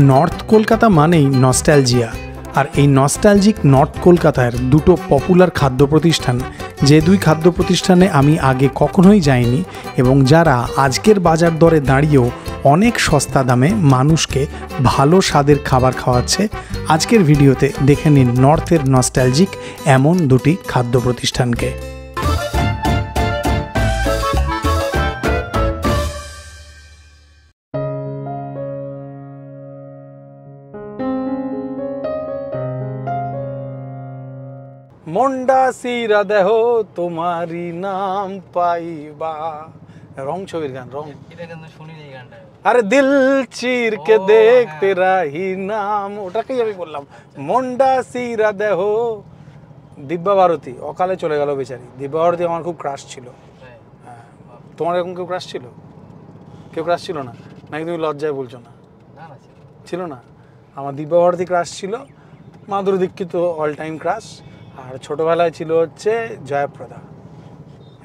North Kolkata মানেই nostalgia, আর এই nostalgic north কলকাতার দুটো পপুলার খাদ্য প্রতিষ্ঠান, যে দুই খাদ্য প্রতিষ্ঠানে আমি আগে কখনোই যাইনি এবং যারা আজকের বাজার দরে দাঁড়িয়েও অনেক সস্তা দামে মানুষকে ভালো স্বাদের খাবার খাওয়াচ্ছে। আজকের ভিডিওতে দেখে নিন নর্থের নস্টালজিক এমন দুটি খাদ্য প্রতিষ্ঠানকে। মন্ডা সিরা দেহ তোমারি নাম পাইবা, রং ছবির গান। রং এটা কিন্তু শুনিনি গানটা। আরে দিল চির কে দেখতে রাহি নাম, ওটাকেই আমি বললাম। মন্ডা সিরা দেহ, দিব্যা ভারতী অকালে চলে গেল বেচারি। দিব্যা ভারতী আমার খুব ক্রাশ ছিল। হ্যাঁ, তোমার এরকম কেউ ক্রাশ ছিল? কেউ ক্রাশ ছিল না নাকি? তুমি লজ্জায় বলছো না? ছিল না। আমার দিব্যা ভারতী ক্রাশ ছিল, Madhuri Dixit all time crush, আর ছোটোবেলায় ছিল হচ্ছে জয়াপ্রদা।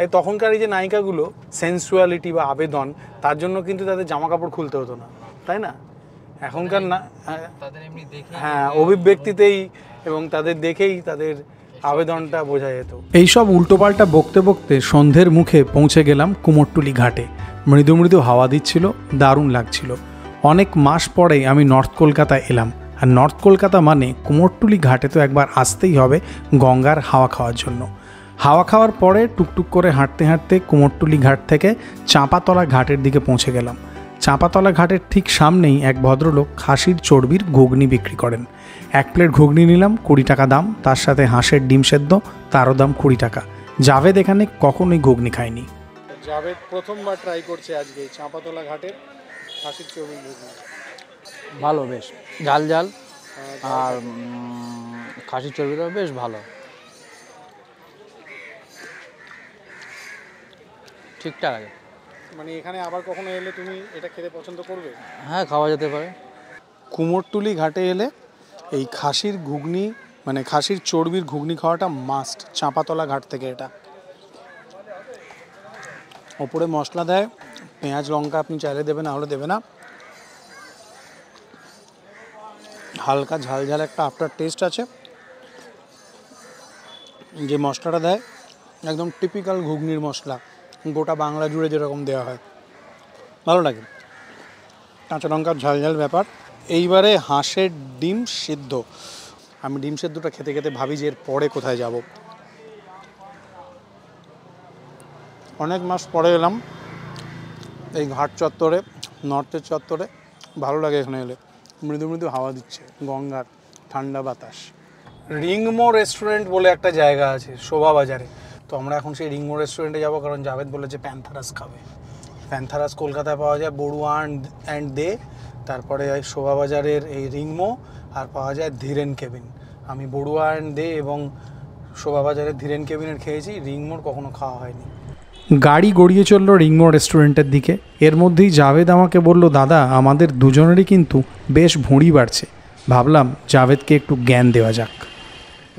এই তখনকার এই যে নায়িকাগুলো সেন্সুয়ালিটি বা আবেদন, তার জন্য কিন্তু তাদের জামা কাপড় খুলতে হতো না, তাই না? এখনকার না, হ্যাঁ, অভিব্যক্তিতেই এবং তাদের দেখেই তাদের আবেদনটা বোঝা যেত। এইসব উল্টোপাল্টা বকতে বকতে সন্ধ্যের মুখে পৌঁছে গেলাম কুমোরটুলি ঘাটে। মৃদু মৃদু হাওয়া দিচ্ছিল, দারুণ লাগছিল। অনেক মাস পরেই আমি নর্থ কলকাতায় এলাম, আর নর্থ কলকাতা মানে কুমোরটুলি ঘাটে তো একবার আসতেই হবে গঙ্গার হাওয়া খাওয়ার জন্য। হাওয়া খাওয়ার পরে টুকটুক করে হাঁটতে হাঁটতে কুমোরটুলি ঘাট থেকে চাঁপাতলা ঘাটের দিকে পৌঁছে গেলাম। চাঁপাতলা ঘাটের ঠিক সামনেই এক ভদ্রলোক খাসির চর্বির ঘুগনি বিক্রি করেন। এক প্লেট ঘুগনি নিলাম, 20 টাকা দাম। তার সাথে হাঁসের ডিম সেদ্ধ, তারও দাম 20 টাকা। জাভেদ এখানে কখনোই ঘুগনি খায়নি। জাভেদ প্রথমবার ট্রাই করছে আজকে চাঁপাতলা ঘাটের খাসির চর্বির ঘুগনি। ভালো, বেশ ঝাল ঝাল, আর খাসির চর্বিটাও বেশ ভালো, ঠিকঠাক আছে। মানে এখানে আবার কখনো এলে তুমি এটা খেতে পছন্দ করবে? হ্যাঁ, খাওয়া যেতে পারে। কুমোরটুলি ঘাটে এলে এই খাসির ঘুগনি মানে খাসির চর্বির ঘুগনি খাওয়াটা মাস্ট। চাঁপাতলা ঘাট থেকে এটা। ওপরে মশলা দেয়, পেঁয়াজ লঙ্কা আপনি চাইলে দেবে, না হলে দেবে না। হালকা ঝাল ঝাল একটা আফটার টেস্ট আছে। যে মশলাটা দেয় একদম টিপিক্যাল ঘুগনির মশলা, গোটা বাংলা জুড়ে যেরকম দেওয়া হয়, ভালো লাগে। কাঁচা লঙ্কার ঝাল ঝাল ব্যাপার। এইবারে হাঁসের ডিম সিদ্ধ। আমি ডিম সিদ্ধটা খেতে খেতে ভাবি যে এর পরে কোথায় যাব। অনেক মাস পরে এলাম এই ঘাট চত্বরে, নর্থের চত্বরে। ভালো লাগে এখানে এলে। মৃদু মৃদু হাওয়া দিচ্ছে, গঙ্গার ঠান্ডা বাতাস। রিংমো রেস্টুরেন্ট বলে একটা জায়গা আছে শোভাবাজারে, তো আমরা এখন সেই রিংমো রেস্টুরেন্টে যাবো, কারণ জাভেদ বলেছে প্যান্থারাস খাবে। প্যান্থারাস কলকাতায় পাওয়া যায় বড়ুয়া অ্যান্ড দে, তারপরে শোভাবাজারের এই রিংমো, আর পাওয়া যায় ধীরেন কেবিন। আমি বড়ুয়া অ্যান্ড দে এবং শোভাবাজারের ধীরেন কেবিনের খেয়েছি, রিংমোর কখনো খাওয়া হয়নি। গাড়ি গড়িয়ে চললো রিংমো রেস্টুরেন্টের দিকে। এর মধ্যেই জাভেদ আমাকে বলল, দাদা আমাদের দুজনেরই কিন্তু বেশ ভুঁড়ি বাড়ছে, ভাবলাম জাভেদকে একটু জ্ঞান দেওয়া যাক।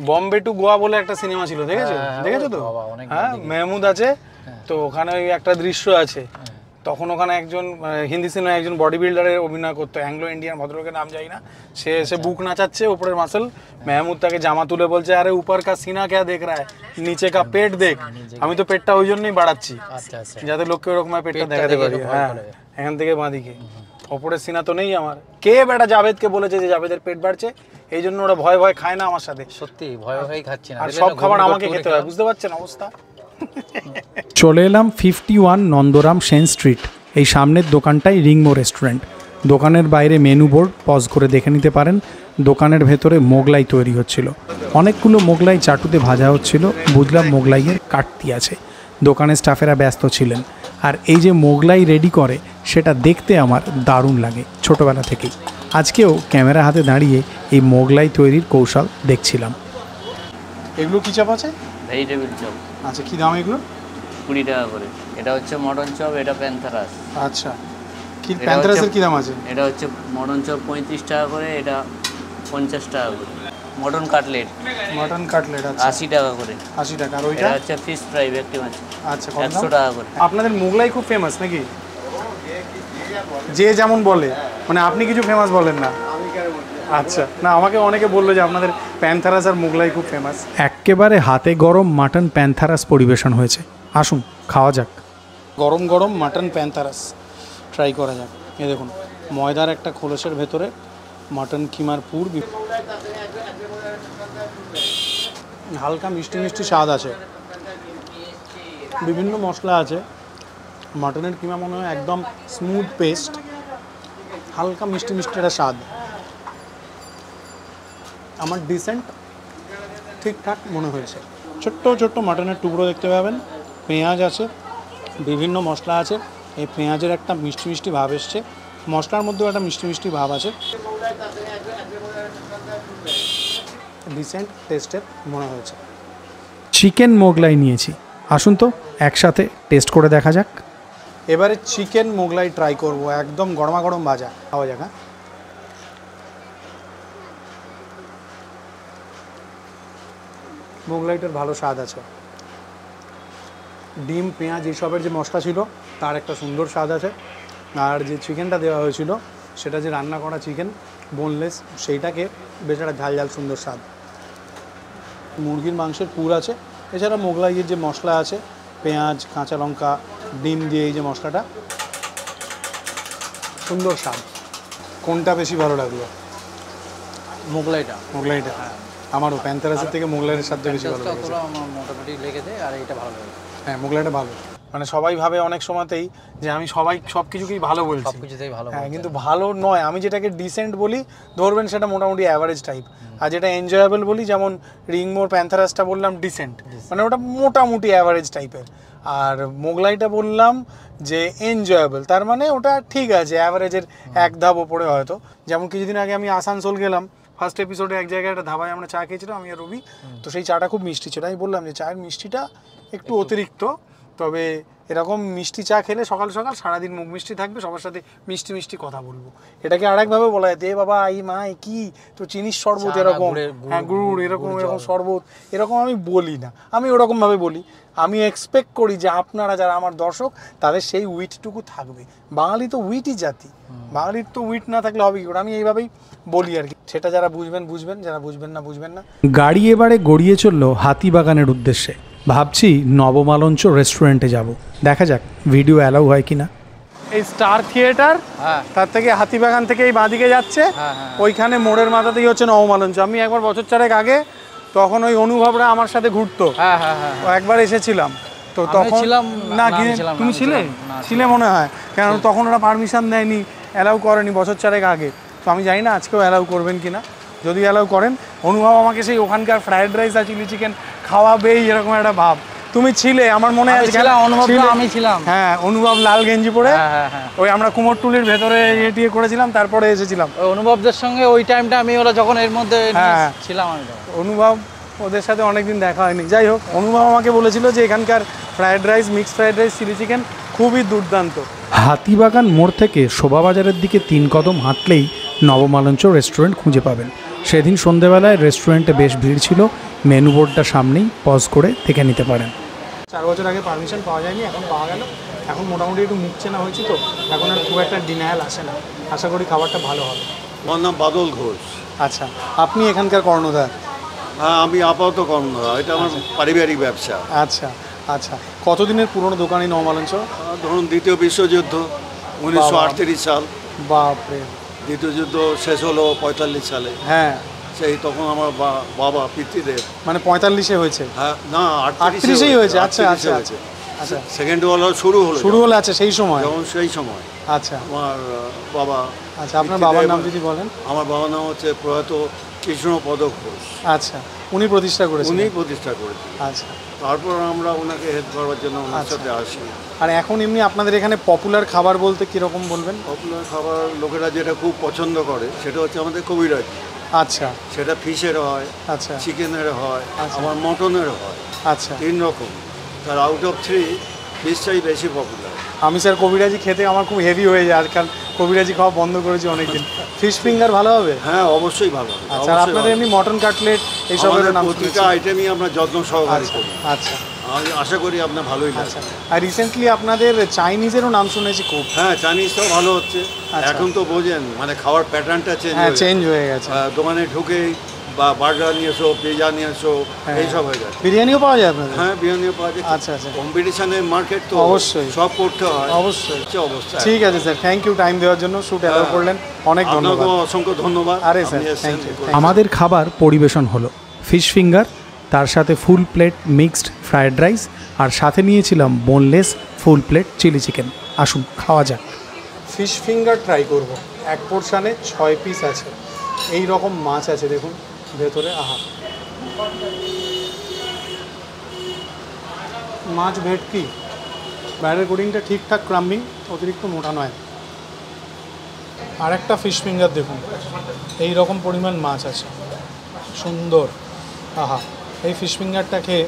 বম্বে টু গোয়া বলে একটা সিনেমা ছিল, দেখেছো তো? হ্যাঁ, মেহমুদ আছে তো ওখানে। ওই একটা দৃশ্য আছে, তখন ওখানে একজন হিন্দি সিনেমায় একজন বডি বিল্ডারের অভিনয় করতো, অ্যাংলো ইন্ডিয়ান, ভদ্রলোকের নাম জানি না। সে এসে বুক নাচাচ্ছে, উপরের মাসল। মেহমুদ তাকে জামা তুলে বলছে, আরে উপর কা সিনা কে দেখ রা হ্যায়, নিচে কা পেট দেখ। আমি তো পেটটা ওই জন্যই বাড়াচ্ছি যাতে লোককে ওরকম পেটটা দেখাতে পারি। হ্যাঁ, এখান থেকে বাঁদিকে ওপরের সিনা তো নেই আমার। কে বেটা জাভেদকে বলেছে যে জাভেদের পেট বাড়ছে, এই জন্য ওরা ভয় ভয় খায় না আমার সাথে। সত্যি ভয় ভয় খাচ্ছি না, আর সব খাবার আমাকে খেতে হয়, বুঝতে পারছেন অবস্থা। চলে এলাম 51 নন্দরাম সেন স্ট্রিট। এই সামনের দোকানটাই রিংমো রেস্টুরেন্ট। দোকানের বাইরে মেনু বোর্ড, পজ করে দেখে নিতে পারেন। দোকানের ভেতরে মোগলাই তৈরি হচ্ছিল, অনেকগুলো মোগলাই চাটুতে ভাজা হচ্ছিল। বুঝলাম মোগলাইয়ের কাটতি আছে। দোকানের স্টাফেরা ব্যস্ত ছিলেন। আর এই যে মোগলাই রেডি করে, সেটা দেখতে আমার দারুণ লাগে ছোটোবেলা থেকেই। আজকেও ক্যামেরা হাতে দাঁড়িয়ে এই মোগলাই তৈরির কৌশল দেখছিলাম। এগুলো কী চপ আছে? Vegetable chop. আচ্ছা, কী দাম এগুলো? 20 টাকা করে। এটা হচ্ছে মটন চপ, এটা প্যান্থারাস। আচ্ছা, কি প্যান্থারাসের কী দাম আছে? এটা হচ্ছে মটন চপ 35 টাকা করে, এটা 50 টাকা করে। মটন কাটলেট আচ্ছা 80 টাকা করে। 80 টাকা। আর ওইটা হচ্ছে ফিশ ফ্রাই ভেটকি মাছ। আচ্ছা, 100 টাকা করে। আপনাদের মোগলাই খুব ফেমাস নাকি? যে যেমন বলে, মানে আপনি কিছু ফেমাস বলেন না। আচ্ছা, না আমাকে অনেকে বললো যে আপনাদের প্যান্থারাস আর মোগলাই খুব ফেমাস। একেবারে হাতে গরম মাটন প্যান্থারাস পরিবেশন হয়েছে, আসুন খাওয়া যাক। গরম গরম মাটন প্যান্থারাস ট্রাই করা যাক। এই দেখুন, ময়দার একটা খোলসের ভেতরে মাটন কিমার পুর, হালকা মিষ্টি মিষ্টি স্বাদ আছে, বিভিন্ন মশলা আছে। মাটনের কিমা মনে হয় একদম স্মুথ পেস্ট, হালকা মিষ্টি মিষ্টি একটা স্বাদ। আমার ডিসেন্ট ঠিকঠাক মনে হয়েছে। ছোট্ট ছোট্ট মাটনের টুকরো দেখতে পাবেন, পেঁয়াজ আছে, বিভিন্ন মশলা আছে। এই পেঁয়াজের একটা মিষ্টি মিষ্টি ভাব এসছে, মশলার মধ্যেও একটা মিষ্টি মিষ্টি ভাব আছে। ডিসেন্ট টেস্টের মনে হয়েছে। চিকেন মোগলাই নিয়েছি, আসুন তো একসাথে টেস্ট করে দেখা যাক। এবারে চিকেন মোগলাই ট্রাই করব, একদম গরমা গরম ভাজা, খাওয়া যাক। মোগলাইটার ভালো স্বাদ আছে, ডিম পেঁয়াজ এইসবের যে মশলা ছিল তার একটা সুন্দর স্বাদ আছে। আর যে চিকেনটা দেওয়া হয়েছিল সেটা যে রান্না করা চিকেন বোনলেস, সেইটাকে বেশ একটা ঝাল ঝাল সুন্দর স্বাদ। মুরগির মাংসের পুর আছে, এছাড়া মোগলাইয়ের যে মশলা আছে, পেঁয়াজ কাঁচা লঙ্কা ডিম দিয়ে এই যে মশলাটা, সুন্দর স্বাদ। কোনটা বেশি ভালো লাগলো? মোগলাইটা। মোগলাইটা, আমারও প্যান্থারাসের থেকে মোগলাইয়ের স্বাদটা বেশি ভালো লেগেছে। আমার মোটামুটি লেগেছে, আর এটা ভালো লাগে। হ্যাঁ, মোগলাইটা ভালো। মানে সবাই ভাবে অনেক সময়তেই যে আমি সব কিছুকেই ভালো বলছি, সবকিছুতেই ভালো। হ্যাঁ, কিন্তু ভালো নয়। আমি যেটাকে ডিসেন্ট বলি ধরবেন সেটা মোটামুটি অ্যাভারেজ টাইপ, আর যেটা এনজয়েবল বলি যেমন রিংমোর প্যান্থারাসটা বললাম ডিসেন্ট, মানে ওটা মোটামুটি অ্যাভারেজ টাইপের। আর মোগলাইটা বললাম যে এনজয়েবল, তার মানে ওটা ঠিক আছে, অ্যাভারেজের এক ধাপ ওপরে হয়তো। যেমন কিছুদিন আগে আমি আসানসোল গেলাম, ফার্স্ট এপিসোডে এক জায়গায় একটা ধাবায় আমরা চা খেয়েছিলাম আমি আর রবি, তো সেই চাটা খুব মিষ্টি ছিল। আমি বললাম যে চায়ের মিষ্টিটা একটু অতিরিক্ত, তবে এরকম মিষ্টি চা খেলে সকাল সকাল সারাদিন মুখ মিষ্টি থাকবে, সবার সাথে মিষ্টি মিষ্টি কথা বলবো। এটাকে আরেকভাবে বলা যায়, দে বাবা এই মা কি তো চিনির শরবত এরকম, হ্যাঁ গুড় এরকম এরকম শরবত এরকম আমি বলি না, আমি ওরকমভাবে বলি। আমি এক্সপেক্ট করি যে আপনারা যারা আমার দর্শক তাদের সেই উইটটুকু থাকবে। বাঙালি তো উইটই জাতি, বাঙালির তো উইট না থাকলে হবে কি করে, আমি এইভাবেই বলি আর কি। সেটা যারা বুঝবেন বুঝবেন, যারা বুঝবেন না বুঝবেন না। গাড়ি এবারে গড়িয়ে চললো হাতিবাগানের উদ্দেশ্যে। ভাবছি নবমালঞ্চ রেস্টুরেন্টে যাব, দেখা যাক ভিডিও অ্যালাউ হয় কিনা। এই স্টার থিয়েটার, তার থেকে হাতিবাগান থেকে এই বাঁদিকে যাচ্ছে, ওইখানে মোড়ের মাথাতেই হচ্ছে নবমালঞ্চ। আমি একবার বছর চারেক আগে, তখন ওই অনুভবরা আমার সাথে ঘুরতো, একবার এসেছিলাম তো তখন না, তুমি ছিলে মনে হয়, কারণ তখন ওরা পারমিশন দেয়নি, অ্যালাউ করেনি বছর চারেক আগে। তো আমি জানি না আজকেও অ্যালাউ করবেন কিনা, যদি অ্যালাউ করেন অনুভব আমাকে সেই ওখানকার ফ্রাইড রাইস আর চিলি চিকেন খাওয়াবেই, এরকম একটা ভাব। তুমি ছিলে আমার মনে আছে, আমি ছিলাম, হ্যাঁ অনুভব লাল গেঞ্জি পরে, ওই আমরা কুমোরটুলির ভেতরে ইয়ে করেছিলাম, তারপরে এসেছিলাম ওই অনুভবদের সঙ্গে। ওই টাইমটা আমি ওরা যখন এর মধ্যে ছিলাম, আমি অনুভব ওদের সাথে অনেকদিন দেখা হয়নি। যাই হোক, অনুভব আমাকে বলেছিল যে এখানকার fried rice, mixed fried rice, chilli chicken খুবই দুর্দান্ত। হাতিবাগান মোড় থেকে শোভাবাজারের দিকে 3 কদম হাঁটলেই নবমালঞ্চ রেস্টুরেন্ট খুঁজে পাবেন। সেদিন সন্ধেবেলায় রেস্টুরেন্টে বেশ ভিড় ছিল, মেনু বোর্ডটা সামনেই, পজ করে দেখে নিতে পারেন। 4 বছর আগে পারমিশন পাওয়া যায়নি, এখন পাওয়া গেল। এখন মোটামুটি একটু মুখ চেনা হয়েছে, তো এখন আর খুব একটা ডিনায়াল আসে না। আশা করি খাবারটা ভালো হবে। আমার নাম বাদল ঘোষ। আচ্ছা, আপনি এখানকার কর্ণধার? হ্যাঁ, আমি আপাতত কর্ণধার, এটা আমার পারিবারিক ব্যবসা। আচ্ছা আচ্ছা, কতদিনের পুরনো দোকান এই নবমালঞ্চ? ধরুন দ্বিতীয় বিশ্বযুদ্ধ 1938 সাল। বাপরে, দ্বিতীয় যুদ্ধ শেষ হলো 45 সালে। হ্যাঁ, সেই তখন আমার বাবা পিতৃদেব, মানে 45-এ হয়েছে? হ্যাঁ না, 38-এই হয়েছে। আচ্ছা আচ্ছা আচ্ছা, সেকেন্ড ওয়ার্ল্ড শুরু হলো, আচ্ছা সেই সময়, যখন সেই সময় আচ্ছা আমার বাবা। আচ্ছা, আপনার বাবার নাম যদি বলেন? আমার বাবার নাম হচ্ছে প্রয়াত কৃষ্ণপদ ঘোষ। আচ্ছা, উনি প্রতিষ্ঠা করেছেন? উনি প্রতিষ্ঠা করেছেন। আচ্ছা, তারপর আমরা ওনাকে হেল্প করার জন্য ওনার সাথে আসি। আর এখন এমনি আপনাদের এখানে পপুলার খাবার বলতে কীরকম বলবেন? পপুলার খাবার লোকেরা যেটা খুব পছন্দ করে সেটা হচ্ছে আমাদের কবিরাজি। আচ্ছা, সেটা ফিশের হয়, আচ্ছা চিকেনের হয়, আচ্ছা, আবার মটনের হয়। আচ্ছা, 3 রকম। তার আউট অফ 3 ফিশটাই বেশি পপুলার। আমি স্যার কবিরাজি খেতে আমার খুব হেভি হয়ে যায়, আজকাল কবিরাজি খাওয়া বন্ধ করেছি অনেকদিন। ফিশ ফিঙ্গার ভালো হবে? হ্যাঁ, অবশ্যই ভালো হবে। আচ্ছা, আপনাদের এমনি মটন কাটলেট এইসবের নাম? প্রতিটা আইটেমই আমরা যত্ন সহকারে করি। আচ্ছা, আমি আশা করি আপনার ভালোই আচ্ছা, লাগবে। আর রিসেন্টলি আপনাদের চাইনিজেরও নাম শুনেছি খুব। হ্যাঁ, চাইনিজটাও ভালো হচ্ছে। আচ্ছা। এখন তো বোঝেন মানে খাওয়ার প্যাটার্নটা হ্যাঁ, চেঞ্জ হয়ে গেছে। দোকানে ঢুকেই বা বার্গার নিয়ে এসো, পিজা নিয়ে এসো, হ্যাঁ। এইসব হয়ে যাচ্ছে। বিরিয়ানিও পাওয়া যায় আপনাদের? হ্যাঁ, বিরিয়ানিও পাওয়া যায়। আচ্ছা আচ্ছা, কম্পিটিশনের মার্কেট তো অবশ্যই। সব করতে হয়, অবশ্যই। হচ্ছে অবস্থা। ঠিক আছে স্যার, থ্যাংক ইউ টাইম দেওয়ার জন্য, শ্যুট অ্যালাউ করলেন, অনেক ধন্যবাদ। আপনাকেও অসংখ্য ধন্যবাদ। আরে স্যার, আপনি এসেছেন, থ্যাংক ইউ। আমাদের খাবার পরিবেশন হলো ফিশ ফিঙ্গার, তার সাথে full plate mixed fried rice, আর সাথে নিয়েছিলাম boneless full plate chilli chicken. আসুন খাওয়া যাক। ফিশ ফিঙ্গার ট্রাই করব। এক পোর্শনে 6 পিস আছে, এই রকম মাছ আছে দেখুন ভেতরে। আহা, মাছ ভেটকি, বাইরের কোটিংটা ঠিকঠাক ক্রাম্বিং, অতিরিক্ত মোটা নয়। আর একটা ফিশ ফিঙ্গার দেখুন, এই রকম পরিমাণ মাছ আছে, সুন্দর। আহা, এই ফিশ ফিঙ্গারটা খেয়ে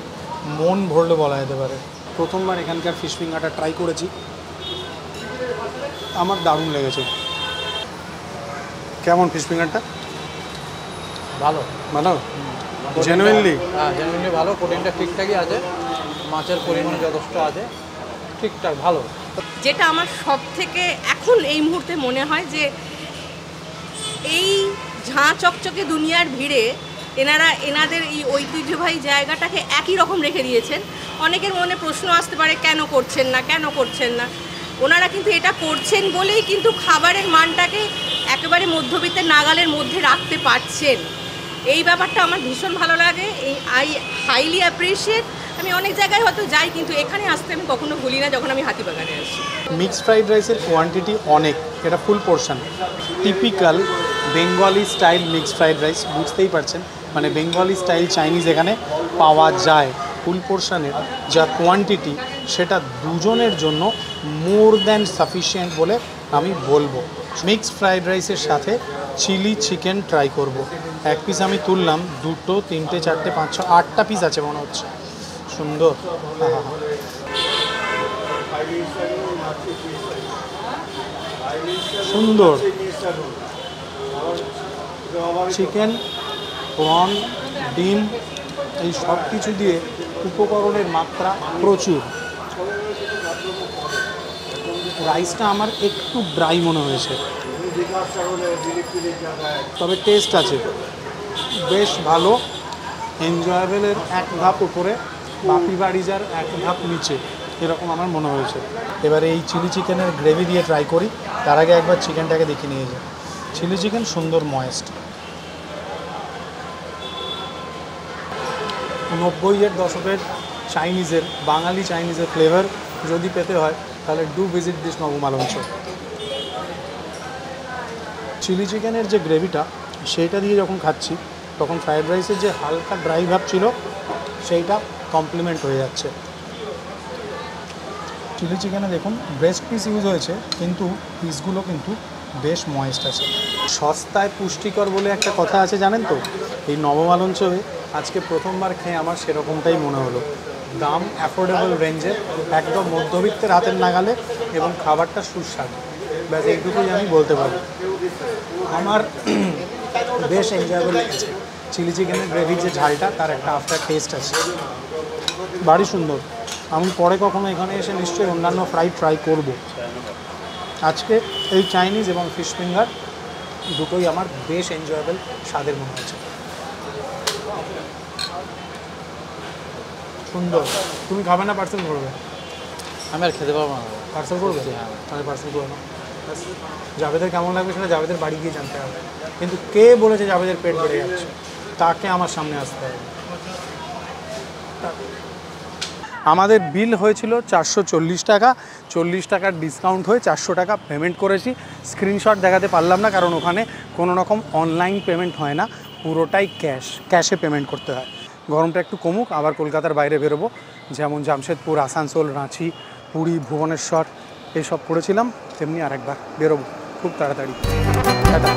মন ভরলে বলা যেতে পারে। প্রথমবার এখানকার ফিশ ফিঙ্গারটা ট্রাই করেছি, আমার দারুণ লেগেছে। কেমন ফিশ ফিঙ্গারটা? ভালো। ভালো, জেনুইনলি? হ্যাঁ, জেনুইনলি ভালো, প্রোটিনটা ঠিকঠাকই আছে, মাছের পরিমাণ যথেষ্ট আছে, ঠিকঠাক ভালো। যেটা আমার সব থেকে এখন এই মুহূর্তে মনে হয় যে এই ঝাঁ চকচকে দুনিয়ার ভিড়ে এনাদের এই ঐতিহ্যবাহী জায়গাটাকে একই রকম রেখে দিয়েছেন। অনেকের মনে প্রশ্ন আসতে পারে কেন করছেন না। ওনারা কিন্তু এটা করছেন বলেই কিন্তু খাবারের মানটাকে একেবারে মধ্যবিত্তের নাগালের মধ্যে রাখতে পারছেন। এই ব্যাপারটা আমার ভীষণ ভালো লাগে, আই হাইলি অ্যাপ্রিসিয়েট। আমি অনেক জায়গায় হয়তো যাই, কিন্তু এখানে আসতে আমি কখনো ভুলি না যখন আমি হাতিবাগানে আসি। মিক্সড ফ্রাইড রাইসের কোয়ান্টিটি অনেক, এটা full portion. Typical Bengali style mixed fried rice, বুঝতেই পারছেন, মানে বেঙ্গলি স্টাইল চাইনিজ এখানে পাওয়া যায়। ফুল পোর্শনের যা কোয়ান্টিটি, সেটা দুজনের জন্য মোর দ্যান সাফিসিয়েন্ট বলে আমি বলবো। মিক্সড ফ্রাইড রাইসের সাথে চিলি চিকেন ট্রাই করব। এক পিস আমি তুললাম, 2, 3, 4, 5, 6, 8টা পিস আছে মনে হচ্ছে, সুন্দর। সুন্দর চিকেন, প্রন, ডিম, এই সব কিছু দিয়ে উপকরণের মাত্রা প্রচুর। রাইসটা আমার একটু ড্রাই মনে হয়েছে, তবে টেস্ট আছে, বেশ ভালো, এনজয়েবলের এক ধাপ উপরে, বাপি বাড়িজার এক ধাপ নিচে, এরকম আমার মনে হয়েছে। এবারে এই চিলি চিকেনের গ্রেভি দিয়ে ট্রাই করি, তার আগে একবার চিকেনটাকে দেখে নিয়ে যাই। চিলি চিকেন সুন্দর ময়েস্ট। 90-এর দশকের চাইনিজের, বাঙালি চাইনিজের ফ্লেভার যদি পেতে হয় তাহলে ডু ভিজিট দিস নবমালঞ্চ। চিলি চিকেনের যে গ্রেভিটা, সেইটা দিয়ে যখন খাচ্ছি তখন ফ্রায়েড রাইসের যে হালকা ড্রাই ভাব ছিল সেইটা কমপ্লিমেন্ট হয়ে যাচ্ছে। চিলি চিকেনে দেখুন ব্রেস্ট পিস ইউজ হয়েছে, কিন্তু পিসগুলো কিন্তু বেশ ময়েস্ট আছে। সস্তায় পুষ্টিকর বলে একটা কথা আছে জানেন তো, এই নবমালঞ্চে আজকে প্রথমবার খেয়ে আমার সেরকমটাই মনে হলো। দাম অ্যাফোর্ডেবল রেঞ্জের, একদম মধ্যবিত্তের হাতের নাগালে, এবং খাবারটা সুস্বাদু। ব্যাস এইটুকুই আমি বলতে পারি। আমার বেশ এনজয়েবল লেগেছে। চিলি চিকেনের গ্রেভির যে ঝালটা, তার একটা আফটার টেস্ট আছে, ভারী সুন্দর। আমি পরে কখনো এখানে এসে নিশ্চয়ই অন্যান্য ফ্রাই ট্রাই করব। আজকে এই চাইনিজ এবং ফিশ ফিঙ্গার দুটোই আমার বেশ এনজয়েবল স্বাদের মনে হয়েছে। সুন্দর। তুমি খাবে না পার্সেল করবে? আমি আর খেতে পারবো না। পার্সেল করবে? তাহলে পার্সেল করবো না। জাভেদের কেমন লাগবে সেটা জাভেদের বাড়ি গিয়ে জানতে হবে। কিন্তু কে বলেছে জাভেদের পেট বেড়ে যাচ্ছে, তাকে আমার সামনে আসতে হবে। আমাদের বিল হয়েছিল 440 টাকা, 40 টাকার ডিসকাউন্ট হয়ে 400 টাকা পেমেন্ট করেছি। স্ক্রিনশট দেখাতে পারলাম না, কারণ ওখানে কোনো রকম অনলাইন পেমেন্ট হয় না, পুরোটাই ক্যাশে পেমেন্ট করতে হয়। গরমটা একটু কমুক, আবার কলকাতার বাইরে বেরোবো, যেমন জামশেদপুর, আসানসোল, রাঁচি, পুরী, ভুবনেশ্বর এইসব করেছিলাম, তেমনি আরেকবার বেরোবো খুব তাড়াতাড়ি। টাটা।